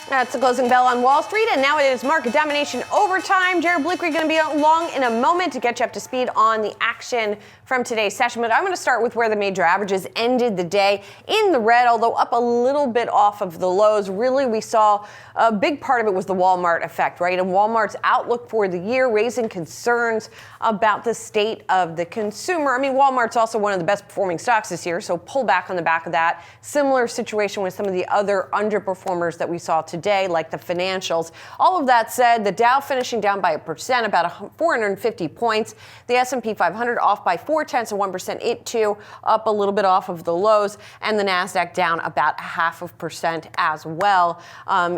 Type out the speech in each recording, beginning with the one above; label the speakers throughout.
Speaker 1: That's the closing bell on Wall Street, and now it is market domination overtime. Jared Bluekery going to be along in a moment to get you up to speed on the action from today's session. But I'm going to start with where the major averages ended the day in the red, although up a little bit off of the lows. Really, we saw a big part of it was the Walmart effect, right? And Walmart's outlook for the year, raising concerns about the state of the consumer. I mean, Walmart's also one of the best performing stocks this year, so pull back on the back of that. Similar situation with some of the other underperformers that we saw today, like the financials. All of that said, the Dow finishing down by 1%, about 450 points. The S&P 500 off by 0.4%. It too up a little bit off of the lows, and the Nasdaq down about 0.5% as well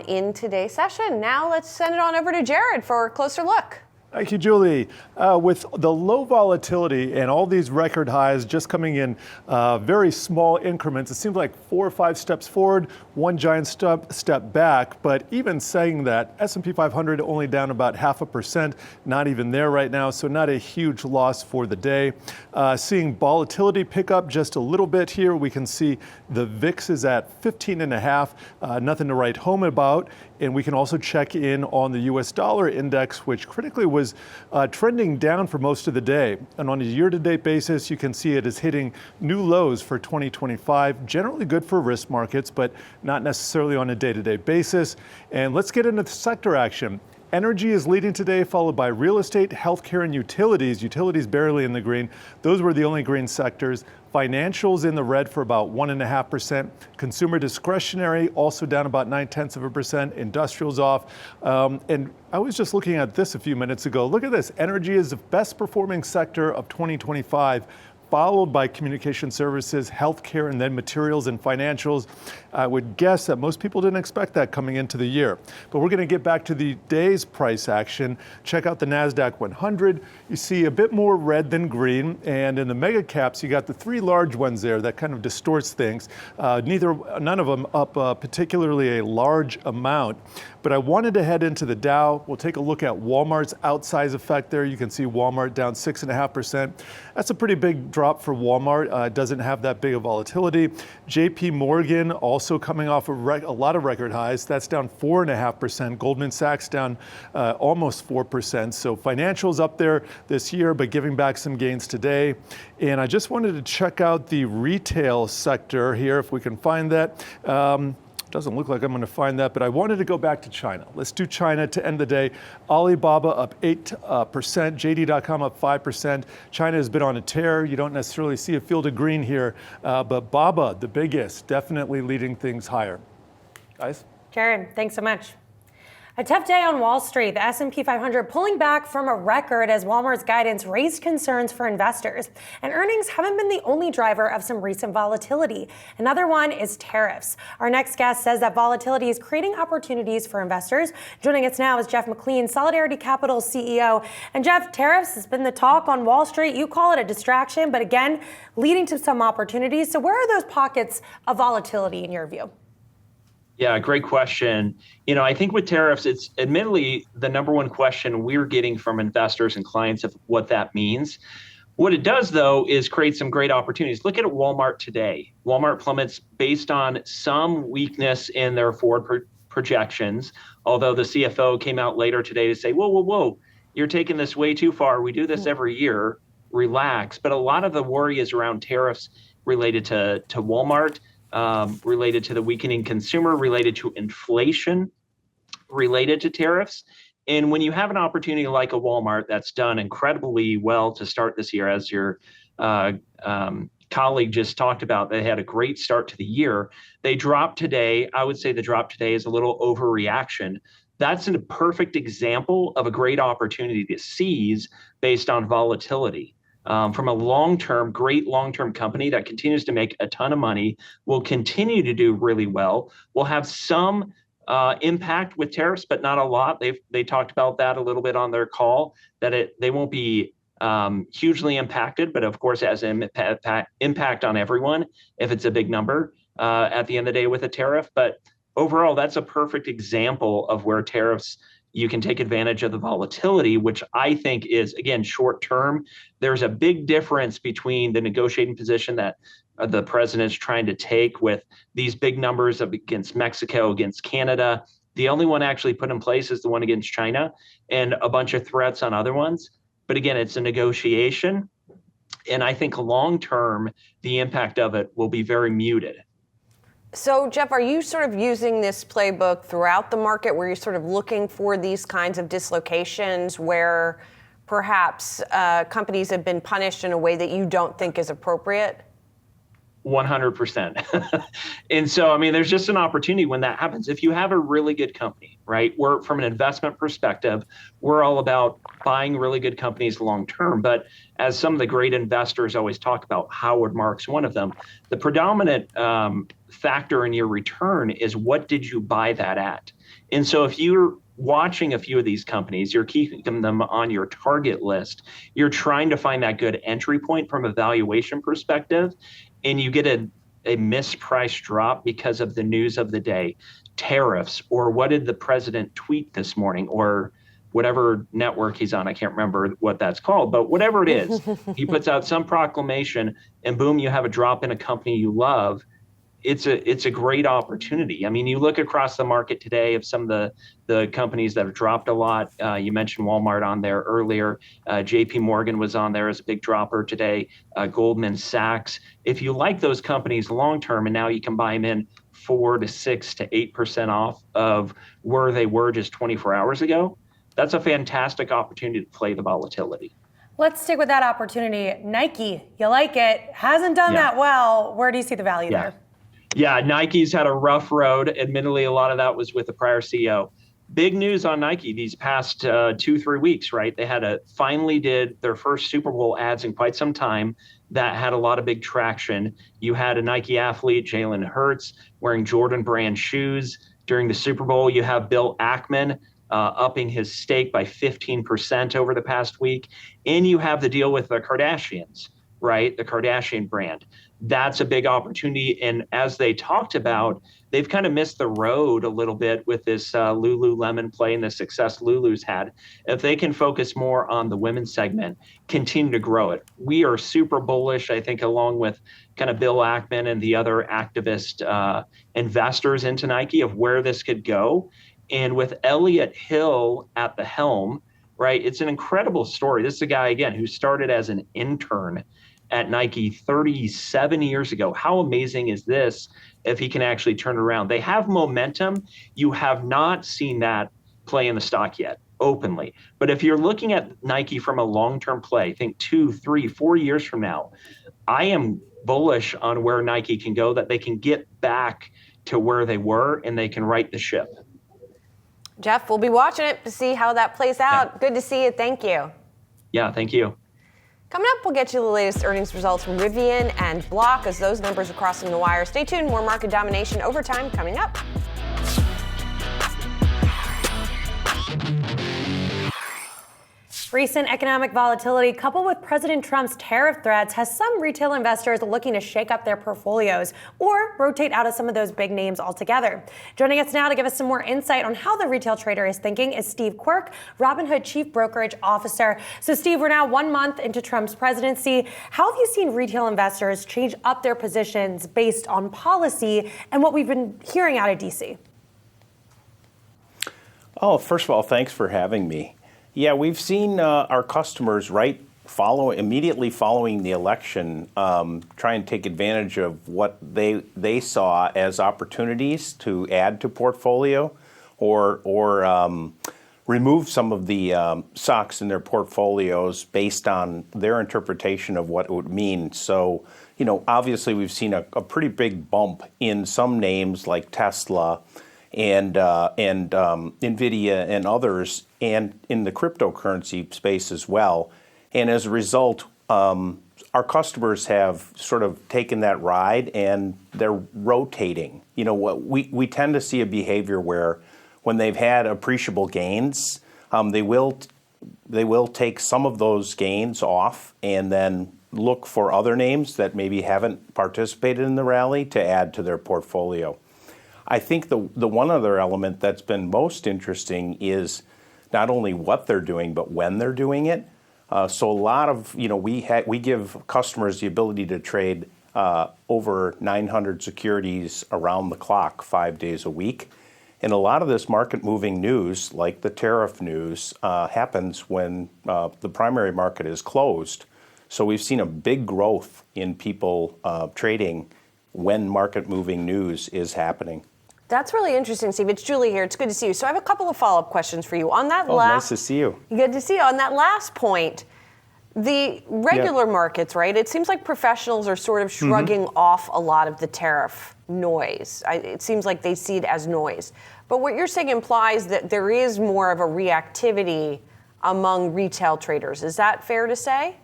Speaker 1: in today's session. Now let's send it on over to Jared for a closer look.
Speaker 2: Thank you, Julie. With the low volatility and all these record highs just coming in very small increments, it seems like 4 or 5 steps forward, one giant step back. But even saying that, S&P 500 only down about 0.5%, not even there right now, so not a huge loss for the day. Seeing volatility pick up just a little bit here. We can see the VIX is at 15.5, nothing to write home about. And we can also check in on the U.S. dollar index, which critically was trending down for most of the day. And on a year-to-date basis, you can see it is hitting new lows for 2025. Generally good for risk markets, but not necessarily on a day-to-day basis. And let's get into the sector action. Energy is leading today, followed by real estate, healthcare, and utilities. Utilities barely in the green. Those were the only green sectors. Financials in the red for about 1.5%. Consumer discretionary also down about 0.9%. Industrials off. And I was just looking at this a few minutes ago. Look at this. Energy is the best performing sector of 2025. Followed by communication services, healthcare, and then materials and financials. I would guess that most people didn't expect that coming into the year. But we're going to get back to the day's price action. Check out the NASDAQ 100. You see a bit more red than green. And in the mega caps, you got the 3 large ones there that kind of distorts things. None of them up particularly a large amount. But I wanted to head into the Dow. We'll take a look at Walmart's outsize effect there. You can see Walmart down 6.5%. That's a pretty big drop for Walmart. It doesn't have that big of volatility. JP Morgan also coming off a lot of record highs. That's down 4.5%. Goldman Sachs down almost 4%. So financials up there this year, but giving back some gains today. And I just wanted to check out the retail sector here, if we can find that. Doesn't look like I'm going to find that, but I wanted to go back to China. Let's do China to end the day. Alibaba up 8%, JD.com up 5%. China has been on a tear. You don't necessarily see a field of green here, but Baba, the biggest, definitely leading things higher. Guys?
Speaker 3: Jared, thanks so much. A tough day on Wall Street. The S&P 500 pulling back from a record as Walmart's guidance raised concerns for investors. And earnings haven't been the only driver of some recent volatility. Another one is tariffs. Our next guest says that volatility is creating opportunities for investors. Joining us now is Jeff McLean, Solidarity Capital CEO. And Jeff, tariffs has been the talk on Wall Street. You call it a distraction, but again, leading to some opportunities. So where are those pockets of volatility in your view?
Speaker 4: Yeah, great question. I think with tariffs, it's admittedly the number one question we're getting from investors and clients of what that means. What it does, though, is create some great opportunities. Look at Walmart today. Walmart plummets based on some weakness in their forward projections, although the CFO came out later today to say, whoa, you're taking this way too far. We do this every year. Relax. But a lot of the worry is around tariffs related to Walmart. Related to the weakening consumer, related to inflation, related to tariffs. And when you have an opportunity like a Walmart that's done incredibly well to start this year, as your colleague just talked about, they had a great start to the year. They dropped today. I would say the drop today is a little overreaction. That's a perfect example of a great opportunity to seize based on volatility. From a great long-term company that continues to make a ton of money, will continue to do really well, will have some impact with tariffs, but not a lot. They talked about that a little bit on their call, that they won't be hugely impacted, but of course it has an impact on everyone if it's a big number at the end of the day with a tariff. But overall, that's a perfect example of where tariffs, you can take advantage of the volatility, which I think is, again, short term. There's a big difference between the negotiating position that the president's trying to take with these big numbers against Mexico, against Canada, The only one actually put in place is the one against China and a bunch of threats on other ones. But again, it's a negotiation. And I think long term, the impact of it will be very muted.
Speaker 1: So, Jeff, are you sort of using this playbook throughout the market where you're sort of looking for these kinds of dislocations where perhaps companies have been punished in a way that you don't think is appropriate?
Speaker 4: 100%. And so, I mean, there's just an opportunity when that happens. If you have a really good company, right? We're from an investment perspective, we're all about buying really good companies long term. But as some of the great investors always talk about, Howard Marks, one of them, the predominant factor in your return is what did you buy that at? And so if you're watching a few of these companies, you're keeping them on your target list, you're trying to find that good entry point from a valuation perspective, and you get a mispriced drop because of the news of the day, tariffs, or what did the president tweet this morning, or whatever network he's on. I can't remember what that's called, but whatever it is, he puts out some proclamation and boom, you have a drop in a company you love. It's a great opportunity. I mean, you look across the market today of some of the companies that have dropped a lot. You mentioned Walmart on there earlier. JP Morgan was on there as a big dropper today. Goldman Sachs. If you like those companies long term, and now you can buy them in 4 to 6 to 8% off of where they were just 24 hours ago, that's a fantastic opportunity to play the volatility.
Speaker 3: Let's stick with that opportunity. Nike, you like it, hasn't done that well. Where do you see the value there?
Speaker 4: Yeah, Nike's had a rough road. Admittedly, a lot of that was with the prior CEO. Big news on Nike these past 2-3 weeks, right? They finally did their first Super Bowl ads in quite some time that had a lot of big traction. You had a Nike athlete, Jalen Hurts, wearing Jordan brand shoes during the Super Bowl. You have Bill Ackman upping his stake by 15% over the past week. And you have the deal with the Kardashians, right? The Kardashian brand. That's a big opportunity. And as they talked about, they've kind of missed the road a little bit with this Lululemon play and the success Lulu's had. If they can focus more on the women's segment, continue to grow it. We are super bullish, I think, along with kind of Bill Ackman and the other activist investors into Nike of where this could go. And with Elliott Hill at the helm, right, it's an incredible story. This is a guy, again, who started as an intern at Nike 37 years ago. How amazing is this if he can actually turn it around? They have momentum. You have not seen that play in the stock yet, openly. But if you're looking at Nike from a long-term play, think 2, 3, 4 years from now, I am bullish on where Nike can go, that they can get back to where they were and they can right the ship.
Speaker 1: Jeff, we'll be watching it to see how that plays out. Yeah. Good to see you. Thank you.
Speaker 4: Yeah, thank you.
Speaker 1: Coming up, we'll get you the latest earnings results from Rivian and Block as those numbers are crossing the wire. Stay tuned. More market domination overtime coming up.
Speaker 3: Recent economic volatility coupled with President Trump's tariff threats has some retail investors looking to shake up their portfolios or rotate out of some of those big names altogether. Joining us now to give us some more insight on how the retail trader is thinking is Steve Quirk, Robinhood Chief Brokerage Officer. So Steve, we're now 1 month into Trump's presidency. How have you seen retail investors change up their positions based on policy and what we've been hearing out of DC?
Speaker 5: Oh, first of all, thanks for having me. Yeah, we've seen our customers immediately following the election try and take advantage of what they saw as opportunities to add to portfolio or remove some of the stocks in their portfolios based on their interpretation of what it would mean. So, obviously we've seen a pretty big bump in some names like Tesla and NVIDIA and others, and in the cryptocurrency space as well. And as a result, our customers have sort of taken that ride and they're rotating. We tend to see a behavior where when they've had appreciable gains, they will take some of those gains off and then look for other names that maybe haven't participated in the rally to add to their portfolio. I think the one other element that's been most interesting is not only what they're doing, but when they're doing it. So a lot of, we give customers the ability to trade over 900 securities around the clock, 5 days a week. And a lot of this market-moving news, like the tariff news, happens when the primary market is closed. So we've seen a big growth in people trading when market-moving news is happening.
Speaker 1: That's really interesting, Steve. It's Julie here. It's good to see you. So I have a couple of follow-up questions for you. On that
Speaker 5: nice to see you.
Speaker 1: Good to see you. On that last point, the regular markets, right? It seems like professionals are sort of shrugging off a lot of the tariff noise. It seems like they see it as noise. But what you're saying implies that there is more of a reactivity among retail traders. Is that fair to say?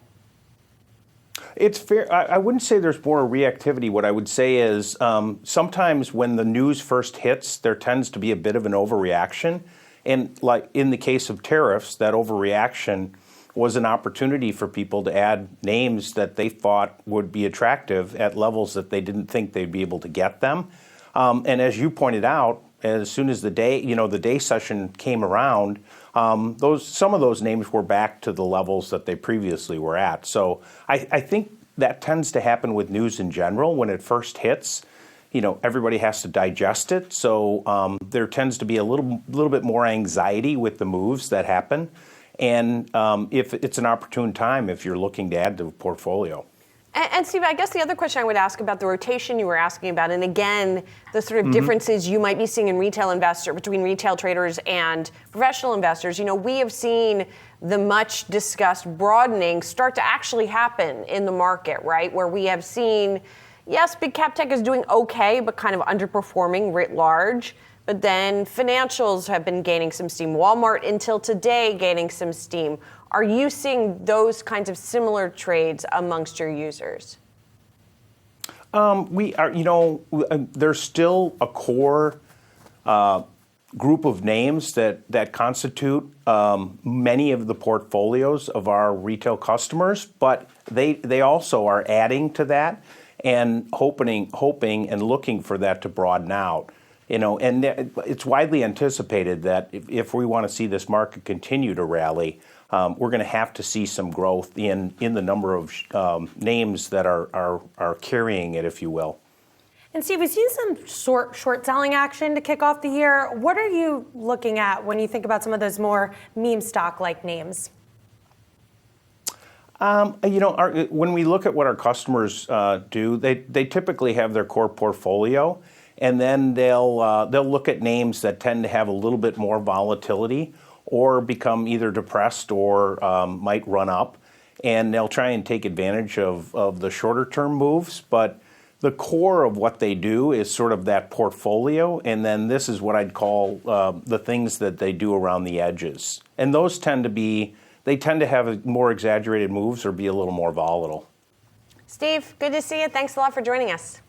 Speaker 5: It's fair. I wouldn't say there's more reactivity. What I would say is sometimes when the news first hits, there tends to be a bit of an overreaction. And like in the case of tariffs, that overreaction was an opportunity for people to add names that they thought would be attractive at levels that they didn't think they'd be able to get them. And as you pointed out, as soon as the day session came around, some of those names were back to the levels that they previously were at. So I think that tends to happen with news in general. When it first hits, everybody has to digest it. So there tends to be a little bit more anxiety with the moves that happen. And if it's an opportune time, if you're looking to add to a portfolio.
Speaker 1: And Steve, I guess the other question I would ask about the rotation you were asking about, and again, the sort of differences you might be seeing in between retail traders and professional investors. We have seen the much discussed broadening start to actually happen in the market, right? Where we have seen, yes, big cap tech is doing okay, but kind of underperforming writ large. But then financials have been gaining some steam. Walmart until today gaining some steam. Are you seeing those kinds of similar trades amongst your users?
Speaker 5: We are, there's still a core group of names that constitute many of the portfolios of our retail customers, but they also are adding to that and hoping and looking for that to broaden out. And it's widely anticipated that if we want to see this market continue to rally, we're going to have to see some growth in the number of names that are carrying it, if you will.
Speaker 3: And Steve, we've seen some short selling action to kick off the year. What are you looking at when you think about some of those more meme stock-like names? When we look at what our customers do, they typically have their core portfolio, and then they'll look at names that tend to have a little bit more volatility or become either depressed or might run up, and they'll try and take advantage of the shorter term moves. But the core of what they do is sort of that portfolio, and then this is what I'd call the things that they do around the edges. And those tend to have more exaggerated moves or be a little more volatile.
Speaker 1: Steve, good to see you. Thanks a lot for joining us.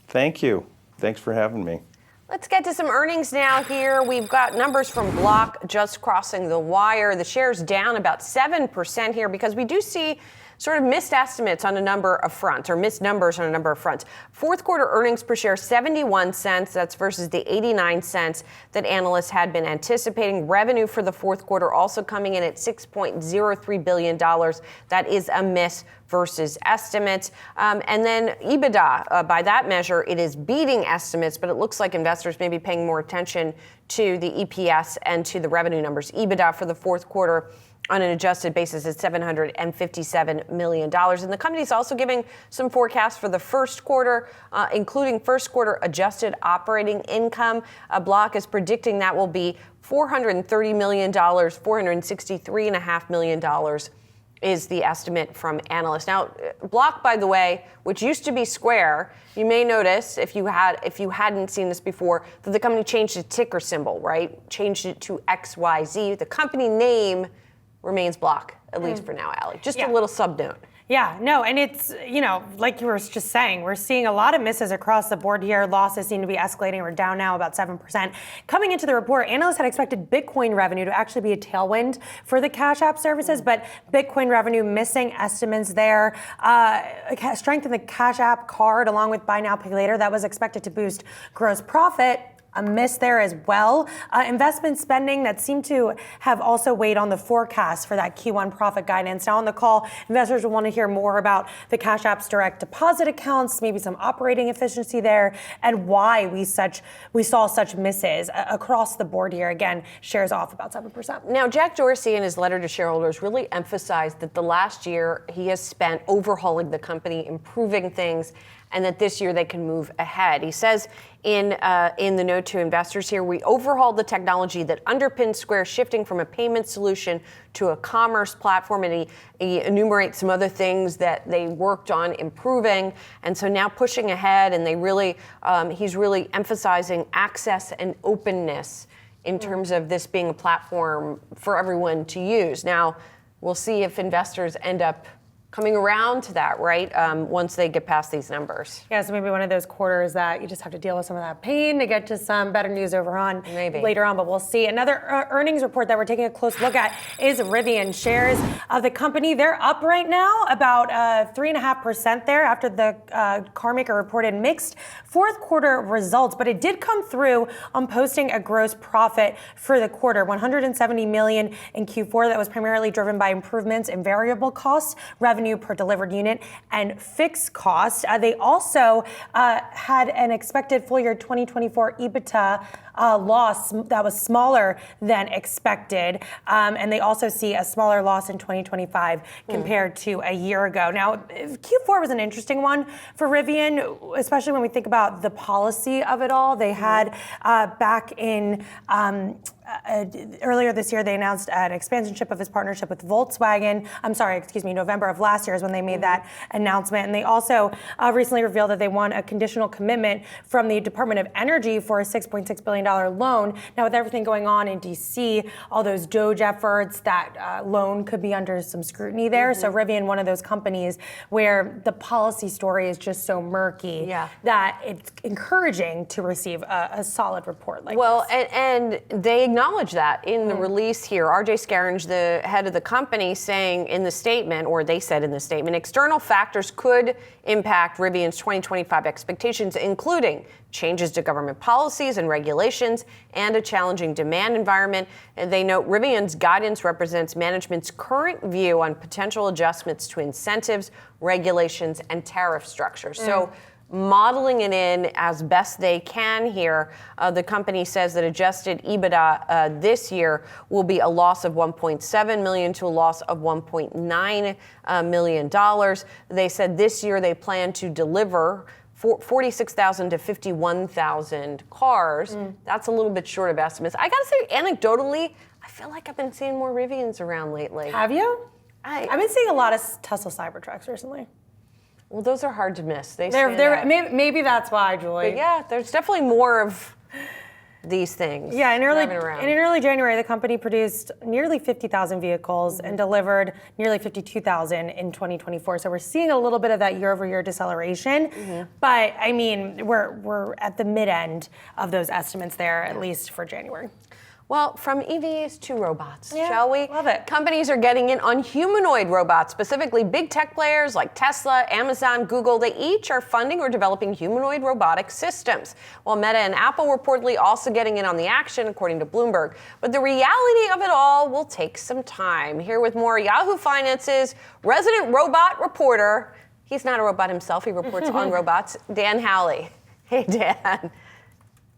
Speaker 5: Thank you. Thanks for having me.
Speaker 1: Let's get to some earnings now here. We've got numbers from Block just crossing the wire. The share's down about 7% here because we do see sort of missed estimates on a number of fronts, or missed numbers on a number of fronts. Fourth quarter earnings per share, 71 cents. That's versus the 89 cents that analysts had been anticipating. Revenue for the fourth quarter also coming in at $6.03 billion. That is a miss versus estimates. And then EBITDA, by that measure, it is beating estimates, but it looks like investors may be paying more attention to the EPS and to the revenue numbers. EBITDA for the fourth quarter on an adjusted basis is $757 million. And the company is also giving some forecasts for the first quarter, including first quarter adjusted operating income. Block is predicting that will be $430 million, $463.5 million is the estimate from analysts. Now, Block, by the way, which used to be Square, you may notice if you hadn't seen this before, that the company changed its ticker symbol, right? Changed it to XYZ. The company name remains Block, at least for now, Allie. Just a little sub note.
Speaker 3: Yeah, no, and it's, like you were just saying, we're seeing a lot of misses across the board here. Losses seem to be escalating. We're down now about 7%. Coming into the report, analysts had expected Bitcoin revenue to actually be a tailwind for the Cash App services, but Bitcoin revenue missing estimates there. Strength in the Cash App card, along with Buy Now, Pay Later, that was expected to boost gross profit. a miss there as well. Investment spending that seemed to have also weighed on the forecast for that Q1 profit guidance. Now on the call, investors will want to hear more about the Cash App's direct deposit accounts, maybe some operating efficiency there, and why we saw such misses across the board here. Again, shares off about 7%.
Speaker 1: Now, Jack Dorsey in his letter to shareholders really emphasized that the last year he has spent overhauling the company, improving things, and that this year they can move ahead. He says in the note to investors here, we overhauled the technology that underpins Square, shifting from a payment solution to a commerce platform, and he enumerates some other things that they worked on improving, and so now pushing ahead, and he's really emphasizing access and openness in terms of this being a platform for everyone to use. Now, we'll see if investors end up coming around to that, right, once they get past these numbers.
Speaker 3: Yeah, so maybe one of those quarters that you just have to deal with some of that pain to get to some better news later on, but we'll see. Another earnings report that we're taking a close look at is Rivian. Shares of the company, they're up right now, about 3.5% there after the car maker reported mixed fourth quarter results, but it did come through on posting a gross profit for the quarter, $170 million in Q4. That was primarily driven by improvements in variable costs, revenue per delivered unit, and fixed costs. They also had an expected full year 2024 EBITDA loss that was smaller than expected, and they also see a smaller loss in 2025 compared to a year ago. Now, Q4 was an interesting one for Rivian, especially when we think about the policy of it all. They had back in earlier this year, they announced an expansionship of its partnership with Volkswagen. November of last year is when they made that announcement. And they also recently revealed that they won a conditional commitment from the Department of Energy for a $6.6 billion loan. Now, with everything going on in D.C., all those DOGE efforts, that loan could be under some scrutiny there. So Rivian, one of those companies where the policy story is just so murky that it's encouraging to receive a solid report like this.
Speaker 1: Well, and they acknowledge that in the release here. RJ Scaringe, the head of the company, saying in the statement, or they said in the statement, external factors could impact Rivian's 2025 expectations, including changes to government policies and regulations and a challenging demand environment. And they note Rivian's guidance represents management's current view on potential adjustments to incentives, regulations, and tariff structures. So modeling it in as best they can here, the company says that adjusted EBITDA this year will be a loss of $1.7 million to a loss of $1.9 million. They said this year they plan to deliver 46,000 to 51,000 cars. That's a little bit short of estimates. I gotta say, anecdotally, I feel like I've been seeing more Rivians around lately.
Speaker 3: Have you? I've been seeing a lot of Tesla Cybertrucks recently.
Speaker 1: Well, those are hard to miss.
Speaker 3: Maybe that's why, Julie.
Speaker 1: But yeah, there's definitely more of these things.
Speaker 3: Yeah, in early January, the company produced nearly 50,000 vehicles and delivered nearly 52,000 in 2024. So we're seeing a little bit of that year-over-year deceleration. But I mean, we're at the mid-end of those estimates there, at least for January.
Speaker 1: Well, from EVs to robots, shall we?
Speaker 3: Love it.
Speaker 1: Companies are getting in on humanoid robots, specifically big tech players like Tesla, Amazon, Google. They each are funding or developing humanoid robotic systems, while Meta and Apple reportedly also getting in on the action, according to Bloomberg. But the reality of it all will take some time. Here with more, Yahoo Finance's resident robot reporter. He's not a robot himself. He reports on robots. Dan Howley. Hey, Dan.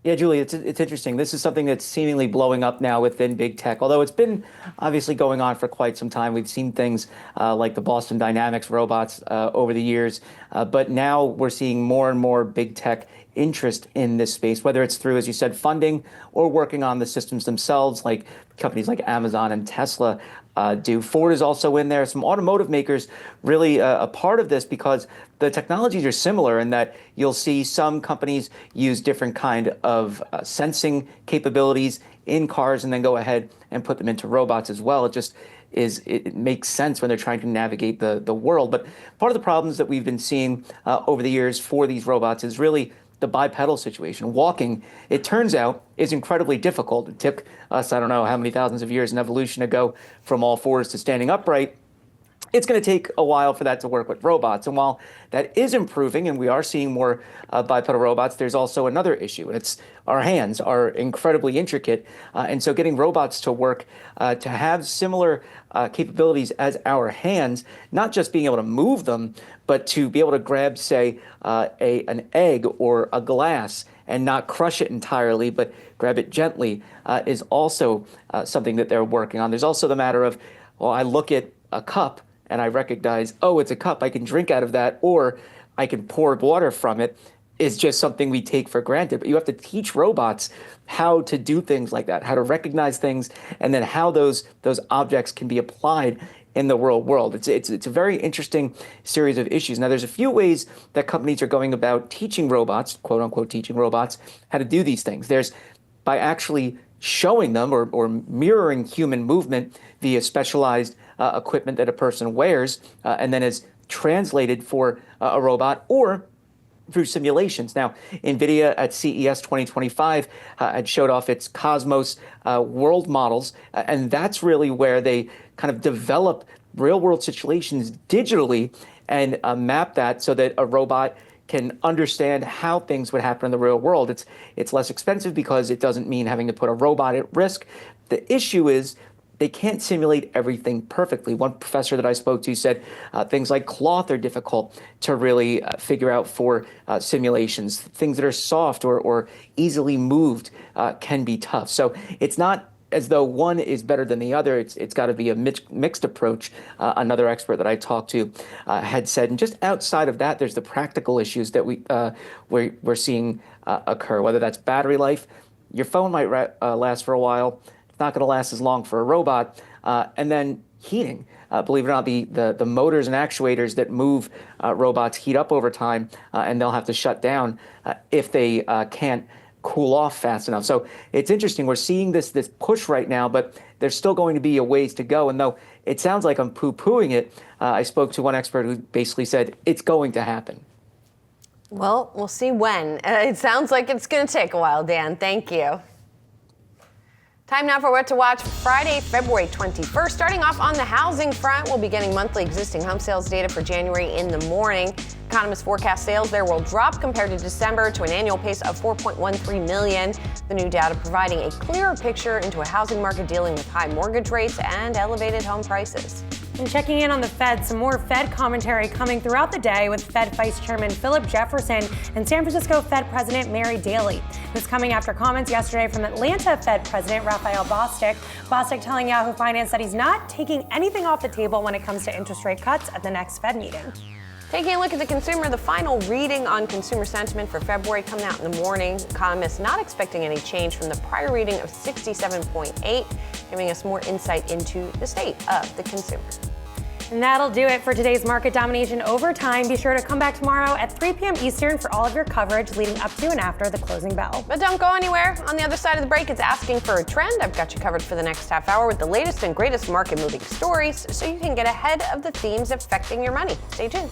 Speaker 6: Yeah, Julie, it's interesting. This is something that's seemingly blowing up now within big tech, although it's been obviously going on for quite some time. We've seen things like the Boston Dynamics robots over the years, but now we're seeing more and more big tech interest in this space, whether it's through, as you said, funding or working on the systems themselves, like companies like Amazon and Tesla do. Ford is also in there. Some automotive makers really a part of this because the technologies are similar in that you'll see some companies use different kind of sensing capabilities in cars and then go ahead and put them into robots as well. It makes sense when they're trying to navigate the world. But part of the problems that we've been seeing over the years for these robots is really the bipedal situation. Walking, it turns out, is incredibly difficult. It took us, I don't know how many thousands of years in evolution to go from all fours to standing upright. It's going to take a while for that to work with robots. And while that is improving and we are seeing more bipedal robots, there's also another issue. It's our hands are incredibly intricate. And so getting robots to work to have similar capabilities as our hands, not just being able to move them, but to be able to grab, say, an egg or a glass and not crush it entirely, but grab it gently, is also something that they're working on. There's also the matter of, well, I look at a cup and I recognize, oh, it's a cup, I can drink out of that, or I can pour water from it, is just something we take for granted. But you have to teach robots how to do things like that, how to recognize things, and then how those objects can be applied in the real world. It's a very interesting series of issues. Now, there's a few ways that companies are going about teaching robots, quote unquote, teaching robots, how to do these things. There's by actually showing them or mirroring human movement via specialized equipment that a person wears and then is translated for a robot, or through simulations. Now, NVIDIA at CES 2025 had showed off its Cosmos world models, and that's really where they kind of develop real-world situations digitally and map that so that a robot can understand how things would happen in the real world. It's less expensive because it doesn't mean having to put a robot at risk. The issue is they can't simulate everything perfectly. One professor that I spoke to said things like cloth are difficult to really figure out for simulations. Things that are soft or easily moved can be tough. So it's not as though one is better than the other. It's got to be a mixed approach. Another expert that I talked to had said, and just outside of that, there's the practical issues that we're seeing occur, whether that's battery life. Your phone might last for a while. It's not going to last as long for a robot. And then heating. Believe it or not, the motors and actuators that move robots heat up over time, and they'll have to shut down if they can't cool off fast enough. So it's interesting. We're seeing this push right now, but there's still going to be a ways to go. And though it sounds like I'm poo-pooing it, I spoke to one expert who basically said it's going to happen.
Speaker 1: Well, we'll see when. It sounds like it's going to take a while, Dan. Thank you. Time now for What to Watch Friday, February 21st. Starting off on the housing front, we'll be getting monthly existing home sales data for January in the morning. Economists forecast sales there will drop compared to December to an annual pace of 4.13 million. The new data providing a clearer picture into a housing market dealing with high mortgage rates and elevated home prices.
Speaker 3: And checking in on the Fed, some more Fed commentary coming throughout the day with Fed Vice Chairman Philip Jefferson and San Francisco Fed President Mary Daly. This coming after comments yesterday from Atlanta Fed President Raphael Bostic. Bostic telling Yahoo Finance that he's not taking anything off the table when it comes to interest rate cuts at the next Fed meeting.
Speaker 1: Taking a look at the consumer, the final reading on consumer sentiment for February coming out in the morning. Economists not expecting any change from the prior reading of 67.8, giving us more insight into the state of the consumer.
Speaker 3: And that'll do it for today's Market Domination Overtime. Be sure to come back tomorrow at 3 p.m. Eastern for all of your coverage leading up to and after the closing bell.
Speaker 1: But don't go anywhere. On the other side of the break, it's Asking for a Trend. I've got you covered for the next half hour with the latest and greatest market-moving stories so you can get ahead of the themes affecting your money. Stay tuned.